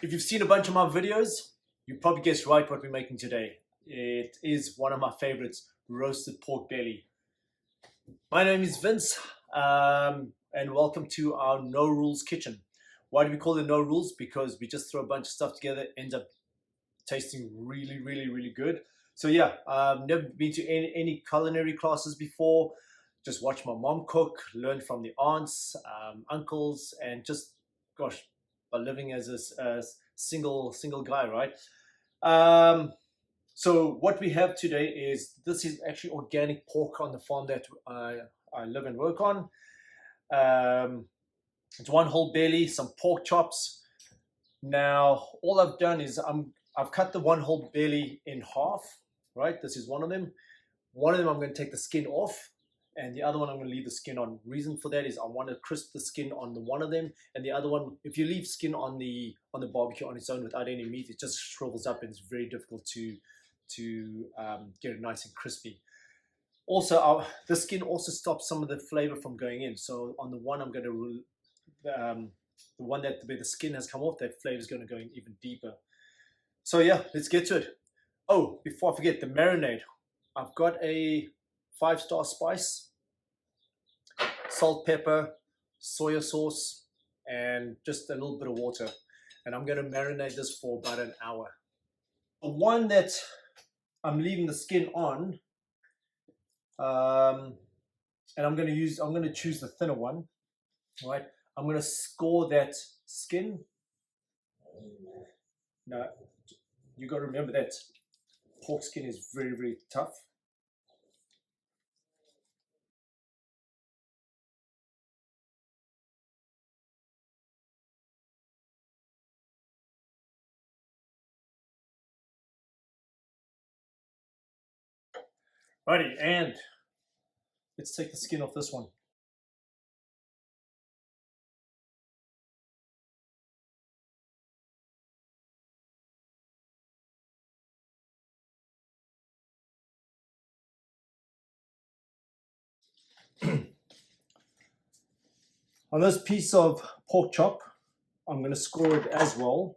If you've seen a bunch of my videos, you probably guessed right what we're making today. It is one of my favorites, roasted pork belly. My name is Vince, and welcome to our No Rules kitchen. Why do we call it No Rules? Because we just throw a bunch of stuff together, ends up tasting really, really, really good. So yeah, I've never been to any culinary classes before. Just watch my mom cook, learn from the aunts, uncles, and just, gosh, by living as a single guy, right? Um, so what we have today is this is actually organic pork on the farm that I live and work on. Um, it's one whole belly, some pork chops. Now all I've done is I've cut the one whole belly in half. Right, this is one of them. One of them I'm going to take the skin off, and the other one I'm going to leave the skin on. Reason for that is I want to crisp the skin on the one of them, and the other one, if you leave skin on the barbecue on its own without any meat, it just shrivels up and it's very difficult to get it nice and crispy. Also, the skin also stops some of the flavor from going in. So on the one I'm going to the one that where the skin has come off, that flavor is going to go in even deeper. So yeah, let's get to it. Oh, before I forget, the marinade. I've got a 5-star spice, salt, pepper, soya sauce, and just a little bit of water. And I'm going to marinate this for about an hour. The one that I'm leaving the skin on, and I'm going to choose the thinner one, right? I'm going to score that skin. Now, you got to remember that pork skin is very, very tough. Righty, and let's take the skin off this one. On this piece of pork chop, I'm going to score it as well.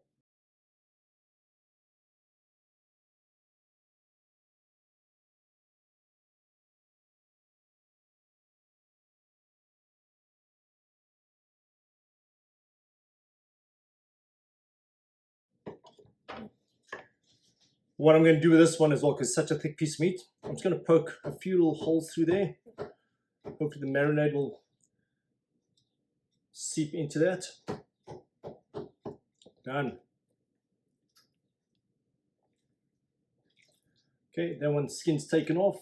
What I'm going to do with this one as well, because it's such a thick piece of meat, I'm just going to poke a few little holes through there. Hopefully the marinade will seep into that. Done. Okay, then when the skin's taken off,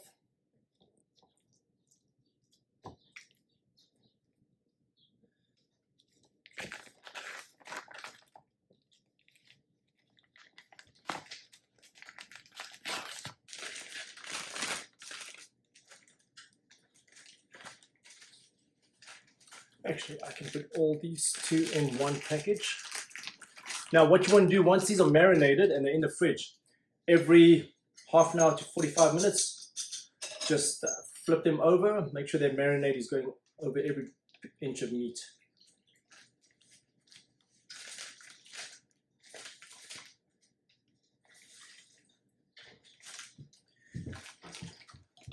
actually I can put all these two in one package. Now what you want to do once these are marinated and they're in the fridge, every half an hour to 45 minutes, just flip them over, make sure their marinade is going over every inch of meat.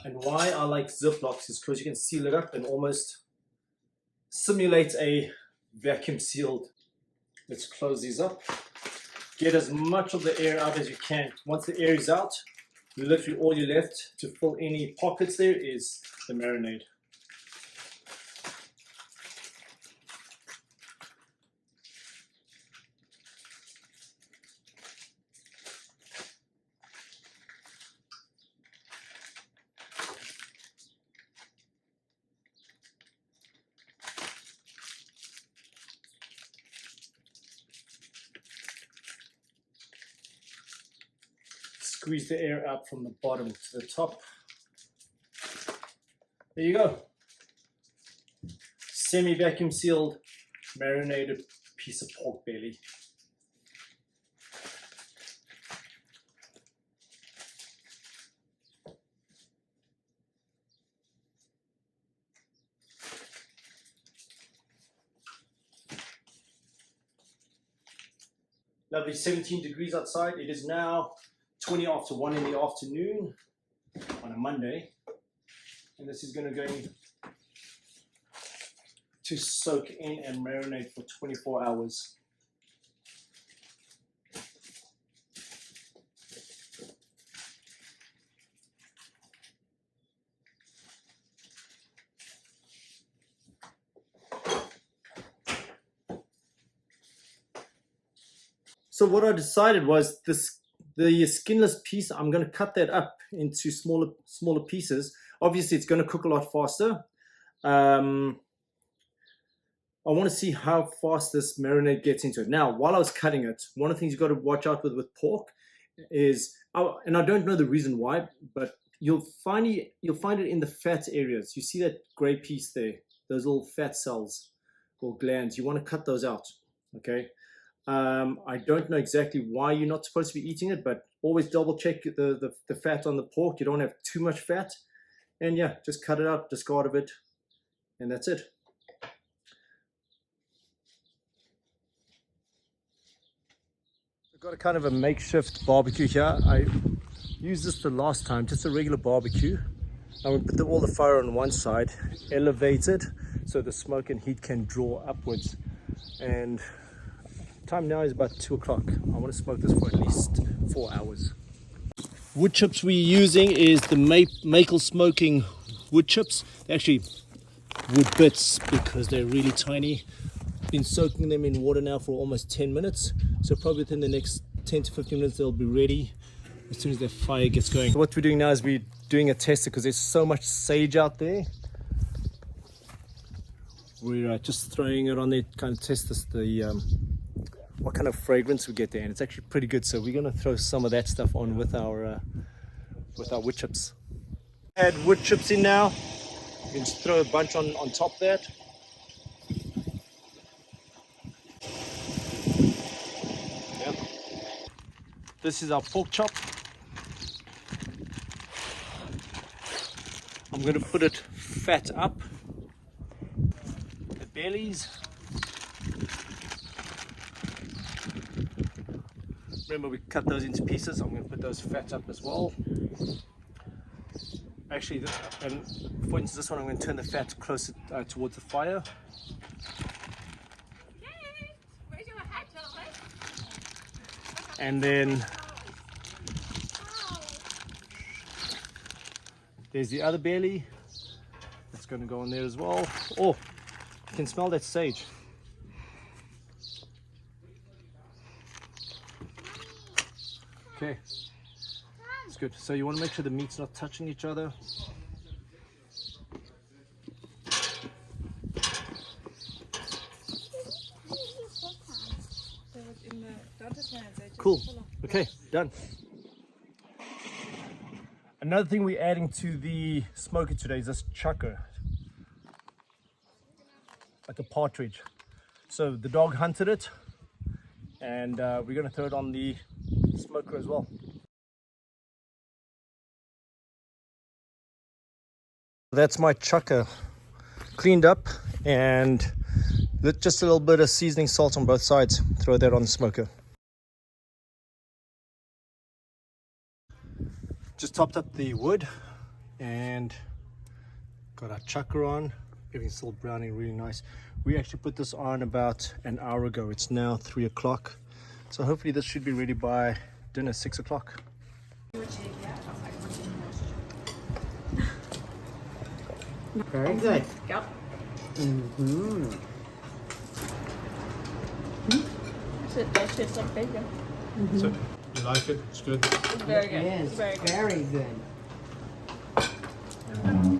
And why I like Ziplocs is because you can seal it up and almost simulate a vacuum sealed. Let's close these up. Get as much of the air out as you can. Once the air is out, literally all you're left to fill any pockets there is the marinade. Squeeze the air out from the bottom to the top. There you go. Semi-vacuum sealed, marinated piece of pork belly. Lovely 17 degrees outside. It is now 20 after 1 in the afternoon on a Monday. And this is going to go to soak in and marinate for 24 hours. So what I decided was the skinless piece, I'm going to cut that up into smaller pieces. Obviously, it's going to cook a lot faster. I want to see how fast this marinade gets into it. Now, while I was cutting it, one of the things you've got to watch out with pork is, and I don't know the reason why, but you'll find it in the fat areas. You see that gray piece there, those little fat cells or glands. You want to cut those out, okay? I don't know exactly why you're not supposed to be eating it, but always double check the fat on the pork. You don't have too much fat. And yeah, just cut it out, discard of it, and that's it. I've got a kind of a makeshift barbecue here. I used this the last time, just a regular barbecue. I'm going to put all the fire on one side, elevate it so the smoke and heat can draw upwards. And time now is about 2 o'clock. I want to smoke this for at least 4 hours. Wood chips we're using is the Makel Smoking wood chips. They're actually wood bits because they're really tiny. Been soaking them in water now for almost 10 minutes. So probably within the next 10 to 15 minutes they'll be ready as soon as the fire gets going. So what we're doing now is we're doing a tester because there's so much sage out there. We're just throwing it on there, kind of test what kind of fragrance we get there, and it's actually pretty good. So we're going to throw some of that stuff on with our wood chips. Add wood chips in now. You can just throw a bunch on top of that. Yep. This is our pork chop. I'm going to put it fat up. The bellies. Remember, we cut those into pieces. I'm going to put those fat up as well. Actually, and for instance, this one I'm going to turn the fat closer towards the fire. And then there's the other belly. That's going to go in there as well. Oh, you can smell that sage. Okay, it's good. So you want to make sure the meat's not touching each other. Cool. Okay, done. Another thing we're adding to the smoker today is this chucker, like a partridge. So the dog hunted it, and we're going to throw it on the smoker as well. That's my chucker cleaned up, and with just a little bit of seasoning salt on both sides. Throw that on the smoker. Just topped up the wood and got our chucker on. Everything's still browning really nice. We actually put this on about an hour ago. It's now 3 o'clock. So hopefully this should be ready by dinner, 6 o'clock. Very good. Yep. Mm-hmm. It's delicious and bacon. So, you like it? It's good. It's very good. It is Very good. very good.